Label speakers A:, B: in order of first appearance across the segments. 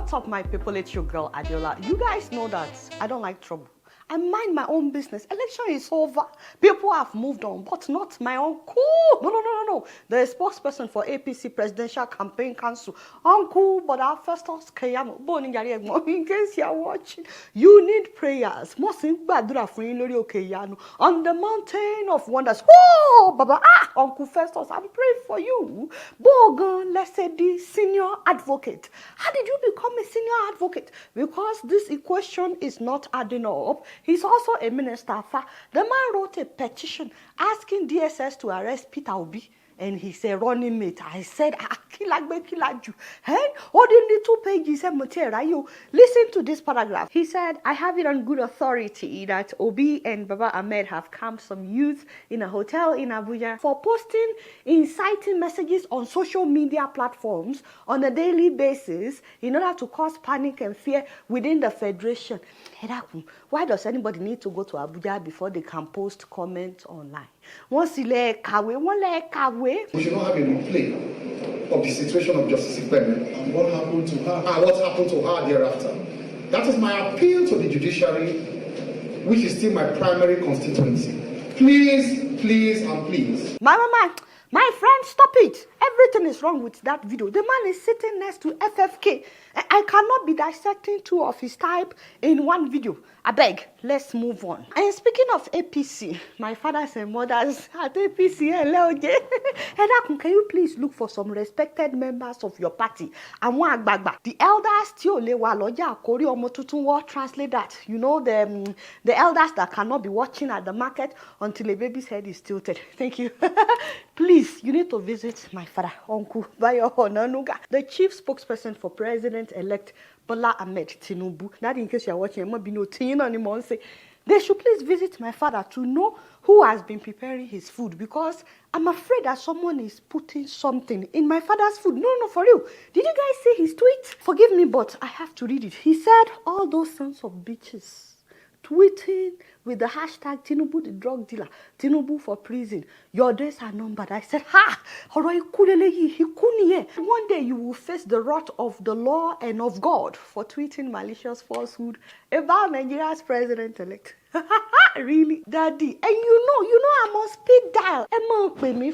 A: What's up, my people? It's your girl Adiola. You guys know that I don't like trouble. I mind my own business. Election is over. People have moved on, but not my uncle. No. The spokesperson for APC Presidential Campaign Council, Uncle, but our FESTAC Keyamo. In case you are watching, you need prayers. On the mountain of wonders. Oh, Baba, Uncle Festus, I'm praying for you. Bogan, let's say the senior advocate. How did you become a senior advocate? Because this equation is not adding up. He's also a minister. The man wrote a petition asking DSS to arrest Peter Obi. And he's a running mate. I said, kilaju. Only 2 pages. Listen to this paragraph. He said, I have it on good authority that Obi and Baba Ahmed have camped some youth in a hotel in Abuja for posting inciting messages on social media platforms on a daily basis in order to cause panic and fear within the federation. Why does anybody need to go to Abuja before they can post comments online? We should not have a replay
B: of the situation of Justice Ekweremadu
C: and what happened to her.
B: And what happened to her thereafter. That is my appeal to the judiciary, which is still my primary constituency. Please, and please.
A: My friend, stop it. Everything is wrong with that video. The man is sitting next to FFK. I cannot be dissecting 2 of his type in one video. I beg, let's move on. And speaking of APC, my fathers and mothers at APC, can you please look for some respected members of your party? The elders, translate that. You know, the elders that cannot be watching at the market until a baby's head is tilted. Thank you. Please, you need to visit my father, Uncle Bayo Honanuga, the chief spokesperson for President-elect Bola Ahmed Tinubu. That in case you are watching, it might be no teen anymore. Say they should please visit my father to know who has been preparing his food, because I'm afraid that someone is putting something in my father's food. No, for real. Did you guys see his tweet? Forgive me, but I have to read it. He said, all those sons of bitches tweeting with the hashtag Tinubu the drug dealer, Tinubu for prison, your days are numbered. I said, one day you will face the wrath of the law and of God for tweeting malicious falsehood about Nigeria's president-elect. Really, Daddy? And you know I'm on speed dial. Be calling me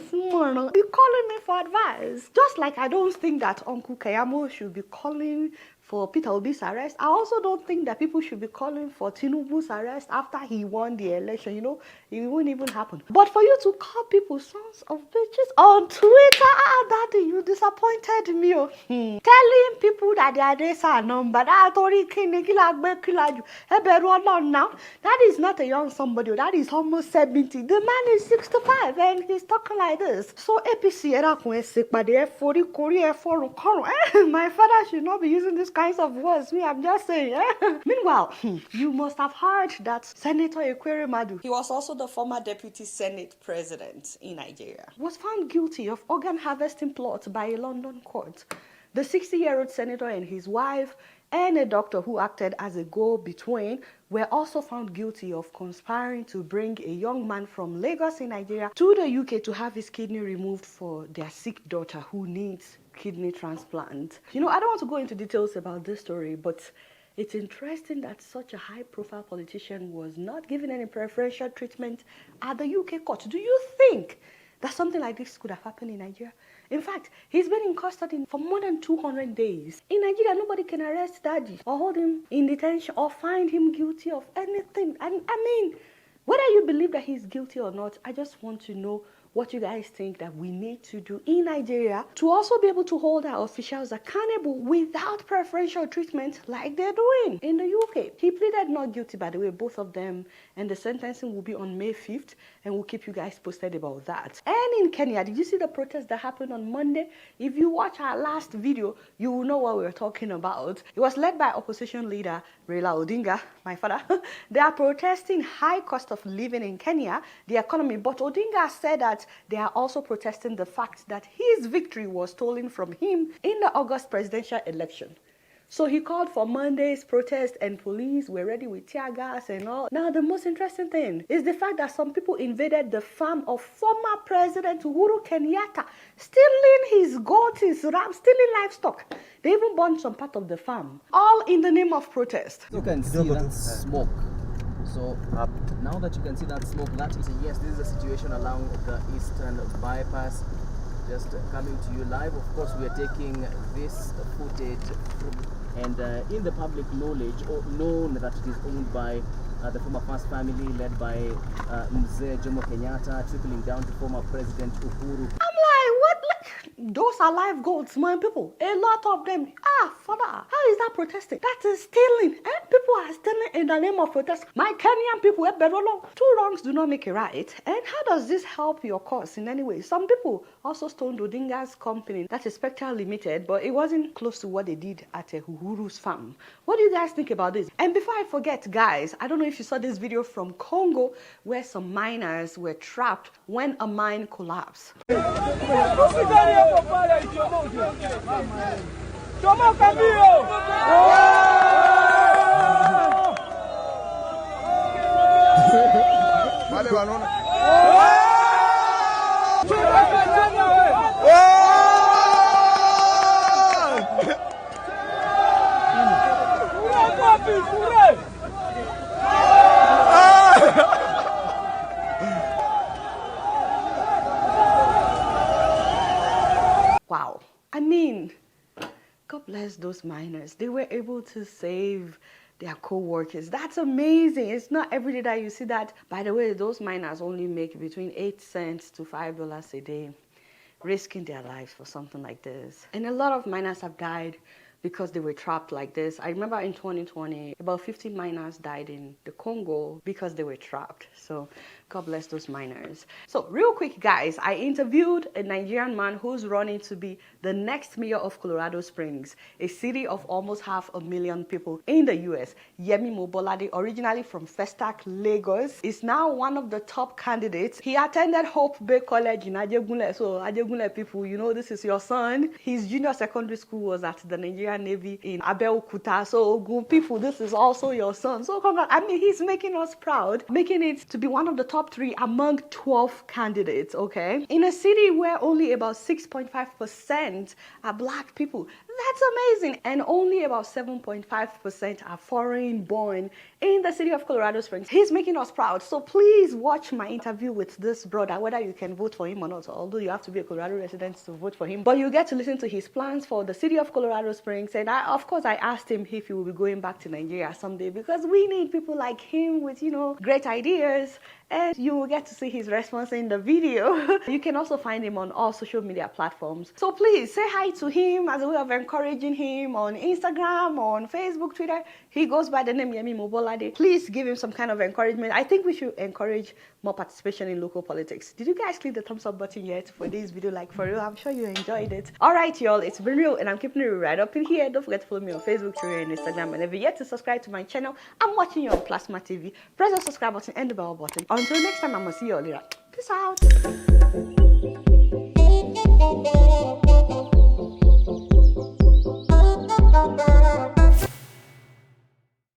A: for advice. Just like I don't think that Uncle Keyamo should be calling for Peter Obi's arrest, I also don't think that people should be calling for Tinubu's arrest after he won the election. You know, it won't even happen. But for you to call people sons of bitches on Twitter, Daddy, you disappointed me. Telling people that their days are numbered. Now, that is not a young somebody. That is almost 70. The man is 65 and he's talking like this. So APC, my father should not be using this kinds of words. I'm just saying. Meanwhile, you must have heard that Senator Ekweremadu, he was also the former deputy Senate president in Nigeria, was found guilty of organ harvesting plot by a London court. The 60-year-old senator and his wife and a doctor who acted as a go-between were also found guilty of conspiring to bring a young man from Lagos in Nigeria to the UK to have his kidney removed for their sick daughter who needs kidney transplant. You know, I don't want to go into details about this story, but it's interesting that such a high-profile politician was not given any preferential treatment at the UK court. Do you think that something like this could have happened in Nigeria? In fact, he's been in custody for more than 200 days. In Nigeria, nobody can arrest Daddy or hold him in detention or find him guilty of anything. I mean, whether you believe that he's guilty or not, I just want to know what you guys think that we need to do in Nigeria to also be able to hold our officials accountable without preferential treatment like they're doing in the UK. He pleaded not guilty, by the way, both of them, and the sentencing will be on May 5th, and we'll keep you guys posted about that. And in Kenya, did you see the protest that happened on Monday? If you watch our last video, you will know what we're talking about. It was led by opposition leader Raila Odinga, my father. They are protesting high cost of living in Kenya, the economy, but Odinga said that they are also protesting the fact that his victory was stolen from him in the August presidential election. So he called for Monday's protest and police were ready with tear gas and all. Now, the most interesting thing is the fact that some people invaded the farm of former President Uhuru Kenyatta, stealing his goats, his rams, stealing livestock. They even burned some part of the farm, all in the name of protest.
C: You can see that smoke. So now that you can see that smoke, that is, yes, this is the situation along the eastern bypass. Just coming to you live. Of course, we are taking this footage and in the public knowledge, or known that it is owned by the former first family led by Mzee Jomo Kenyatta, trickling down to former President Uhuru.
A: I'm like, what? Those are live goats, my people. A lot of them. Father, how is that protesting? That is stealing. And people are stealing in the name of protest. My Kenyan people, two wrongs do not make a right. And how does this help your cause in any way? Some people also stoned Odinga's company, that is Spectral Limited, but it wasn't close to what they did at Uhuru's farm. What do you guys think about this? And before I forget, guys, I don't know if you saw this video from Congo where some miners were trapped when a mine collapsed. Wow. I mean, God bless those miners. They were able to save their co-workers. That's amazing. It's not every day that you see that. By the way, those miners only make between 8 cents to $5 a day, risking their lives for something like this. And a lot of miners have died because they were trapped like this. I remember in 2020, about 50 miners died in the Congo because they were trapped. So God bless those miners. So real quick, guys, I interviewed a Nigerian man who's running to be the next mayor of Colorado Springs, a city of almost 500,000 people in the US. Yemi Mobolade, originally from FESTAC, Lagos, is now one of the top candidates. He attended Hope Bay College in Ajegunle. So Ajegunle people, you know this is your son. His junior secondary school was at the Nigerian Navy in Abeokuta. So good people, this is also your son. So congrats. I mean, he's making us proud, making it to be one of the top 3 among 12 candidates, okay? In a city where only about 6.5% are black people. That's amazing. And only about 7.5% are foreign born in the city of Colorado Springs. He's making us proud. So please watch my interview with this brother, whether you can vote for him or not, although you have to be a Colorado resident to vote for him. But you get to listen to his plans for the city of Colorado Springs. And of course, I asked him if he will be going back to Nigeria someday, because we need people like him with, great ideas. And you will get to see his response in the video. You can also find him on all social media platforms. So please say hi to him as a way of encouraging him on Instagram, on Facebook, Twitter. He goes by the name Yemi Mobolade. Please give him some kind of encouragement. I think we should encourage more participation in local politics. Did you guys click the thumbs up button yet for this video? Like, for real, I'm sure you enjoyed it. All right, y'all, it's been real, and I'm keeping it right up in here. Don't forget to follow me on Facebook, Twitter, and Instagram. And if you're yet to subscribe to my channel, I'm watching you on Plasma TV. Press the subscribe button and the bell button. Until next time, I'm gonna see you all later. Peace out.